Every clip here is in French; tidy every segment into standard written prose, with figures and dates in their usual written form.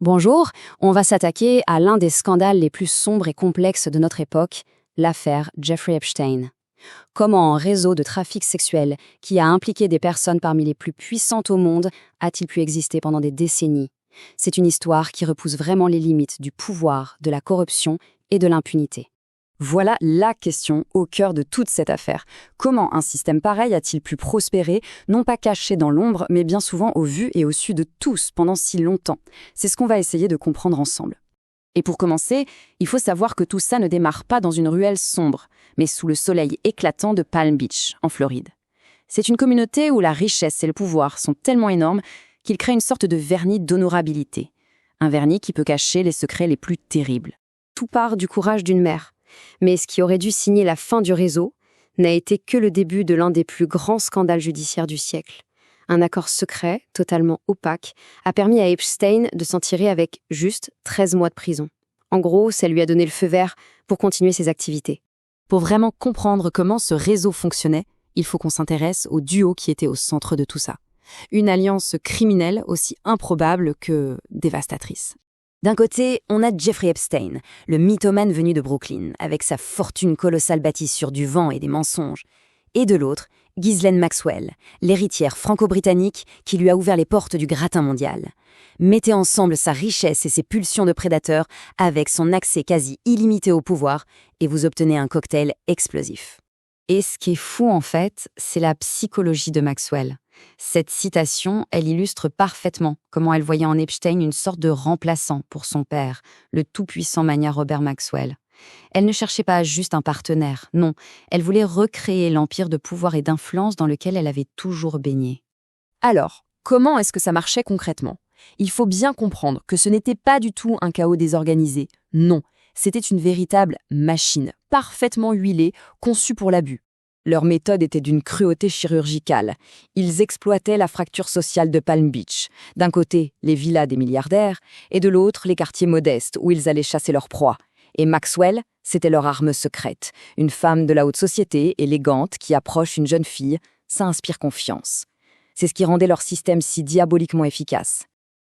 Bonjour, on va s'attaquer à l'un des scandales les plus sombres et complexes de notre époque, l'affaire Jeffrey Epstein. Comment un réseau de trafic sexuel qui a impliqué des personnes parmi les plus puissantes au monde a-t-il pu exister pendant des décennies? C'est une histoire qui repousse vraiment les limites du pouvoir, de la corruption et de l'impunité. Voilà la question au cœur de toute cette affaire. Comment un système pareil a-t-il pu prospérer, non pas caché dans l'ombre, mais bien souvent au vu et au su de tous pendant si longtemps? C'est ce qu'on va essayer de comprendre ensemble. Et pour commencer, il faut savoir que tout ça ne démarre pas dans une ruelle sombre, mais sous le soleil éclatant de Palm Beach, en Floride. C'est une communauté où la richesse et le pouvoir sont tellement énormes qu'ils créent une sorte de vernis d'honorabilité. Un vernis qui peut cacher les secrets les plus terribles. Tout part du courage d'une mère. Mais ce qui aurait dû signer la fin du réseau n'a été que le début de l'un des plus grands scandales judiciaires du siècle. Un accord secret, totalement opaque, a permis à Epstein de s'en tirer avec juste 13 mois de prison. En gros, ça lui a donné le feu vert pour continuer ses activités. Pour vraiment comprendre comment ce réseau fonctionnait, il faut qu'on s'intéresse au duo qui était au centre de tout ça. Une alliance criminelle aussi improbable que dévastatrice. D'un côté, on a Jeffrey Epstein, le mythomane venu de Brooklyn, avec sa fortune colossale bâtie sur du vent et des mensonges. Et de l'autre, Ghislaine Maxwell, l'héritière franco-britannique qui lui a ouvert les portes du gratin mondial. Mettez ensemble sa richesse et ses pulsions de prédateur avec son accès quasi illimité au pouvoir et vous obtenez un cocktail explosif. Et ce qui est fou en fait, c'est la psychologie de Maxwell. Cette citation, elle illustre parfaitement comment elle voyait en Epstein une sorte de remplaçant pour son père, le tout-puissant magnat Robert Maxwell. Elle ne cherchait pas juste un partenaire, non, elle voulait recréer l'empire de pouvoir et d'influence dans lequel elle avait toujours baigné. Alors, comment est-ce que ça marchait concrètement? Il faut bien comprendre que ce n'était pas du tout un chaos désorganisé, non, c'était une véritable machine, parfaitement huilée, conçue pour l'abus. Leur méthode était d'une cruauté chirurgicale. Ils exploitaient la fracture sociale de Palm Beach. D'un côté, les villas des milliardaires, et de l'autre, les quartiers modestes où ils allaient chasser leur proie. Et Maxwell, c'était leur arme secrète. Une femme de la haute société, élégante, qui approche une jeune fille, ça inspire confiance. C'est ce qui rendait leur système si diaboliquement efficace.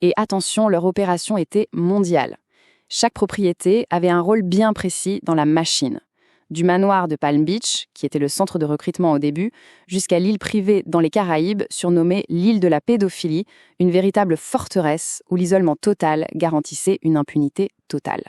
Et attention, leur opération était mondiale. Chaque propriété avait un rôle bien précis dans la machine. Du manoir de Palm Beach, qui était le centre de recrutement au début, jusqu'à l'île privée dans les Caraïbes, surnommée l'île de la pédophilie, une véritable forteresse où l'isolement total garantissait une impunité totale.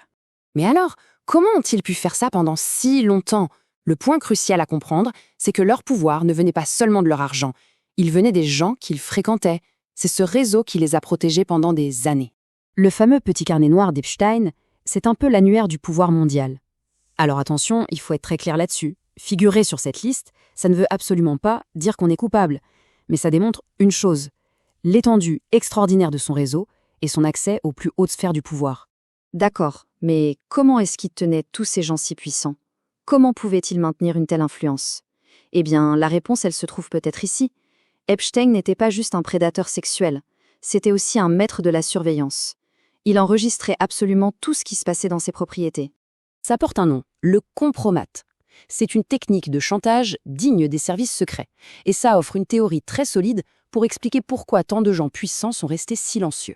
Mais alors, comment ont-ils pu faire ça pendant si longtemps? Le point crucial à comprendre, c'est que leur pouvoir ne venait pas seulement de leur argent, il venait des gens qu'ils fréquentaient. C'est ce réseau qui les a protégés pendant des années. Le fameux petit carnet noir d'Epstein, c'est un peu l'annuaire du pouvoir mondial. Alors attention, il faut être très clair là-dessus. Figurer sur cette liste, ça ne veut absolument pas dire qu'on est coupable. Mais ça démontre une chose, l'étendue extraordinaire de son réseau et son accès aux plus hautes sphères du pouvoir. D'accord, mais comment est-ce qu'ils tenaient tous ces gens si puissants? Comment pouvaient-ils maintenir une telle influence? Eh bien, la réponse, elle se trouve peut-être ici. Epstein n'était pas juste un prédateur sexuel, c'était aussi un maître de la surveillance. Il enregistrait absolument tout ce qui se passait dans ses propriétés. Ça porte un nom, le compromat. C'est une technique de chantage digne des services secrets. Et ça offre une théorie très solide pour expliquer pourquoi tant de gens puissants sont restés silencieux.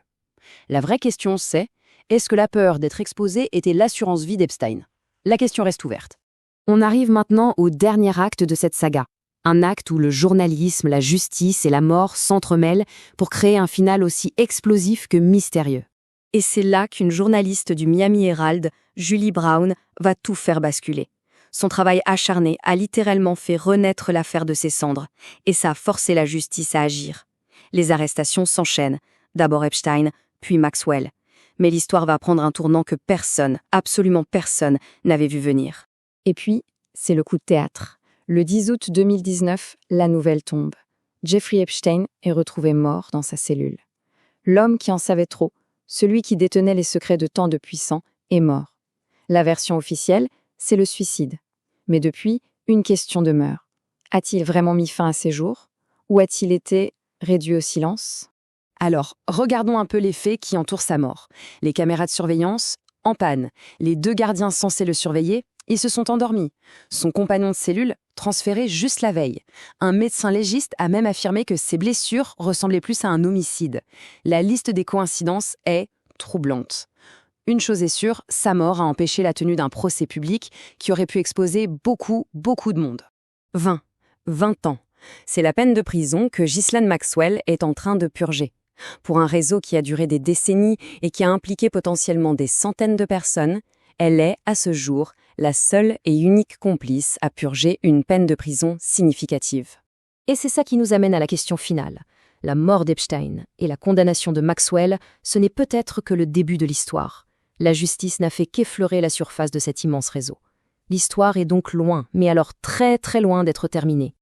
La vraie question c'est, est-ce que la peur d'être exposé était l'assurance vie d'Epstein? La question reste ouverte. On arrive maintenant au dernier acte de cette saga. Un acte où le journalisme, la justice et la mort s'entremêlent pour créer un final aussi explosif que mystérieux. Et c'est là qu'une journaliste du Miami Herald, Julie Brown, va tout faire basculer. Son travail acharné a littéralement fait renaître l'affaire de ses cendres, et ça a forcé la justice à agir. Les arrestations s'enchaînent, d'abord Epstein, puis Maxwell. Mais l'histoire va prendre un tournant que personne, absolument personne, n'avait vu venir. Et puis, c'est le coup de théâtre. Le 10 août 2019, la nouvelle tombe. Jeffrey Epstein est retrouvé mort dans sa cellule. L'homme qui en savait trop, celui qui détenait les secrets de tant de puissants, est mort. La version officielle, c'est le suicide. Mais depuis, une question demeure. A-t-il vraiment mis fin à ses jours? Ou a-t-il été réduit au silence? Alors, regardons un peu les faits qui entourent sa mort. Les caméras de surveillance, en panne. Les 2 gardiens censés le surveiller, ils se sont endormis. Son compagnon de cellule, transféré juste la veille. Un médecin légiste a même affirmé que ses blessures ressemblaient plus à un homicide. La liste des coïncidences est troublante. Une chose est sûre, sa mort a empêché la tenue d'un procès public qui aurait pu exposer beaucoup de monde. 20 ans. C'est la peine de prison que Ghislaine Maxwell est en train de purger. Pour un réseau qui a duré des décennies et qui a impliqué potentiellement des centaines de personnes, elle est, à ce jour, la seule et unique complice à purger une peine de prison significative. Et c'est ça qui nous amène à la question finale. La mort d'Epstein et la condamnation de Maxwell, ce n'est peut-être que le début de l'histoire. La justice n'a fait qu'effleurer la surface de cet immense réseau. L'histoire est donc loin, mais alors très loin d'être terminée.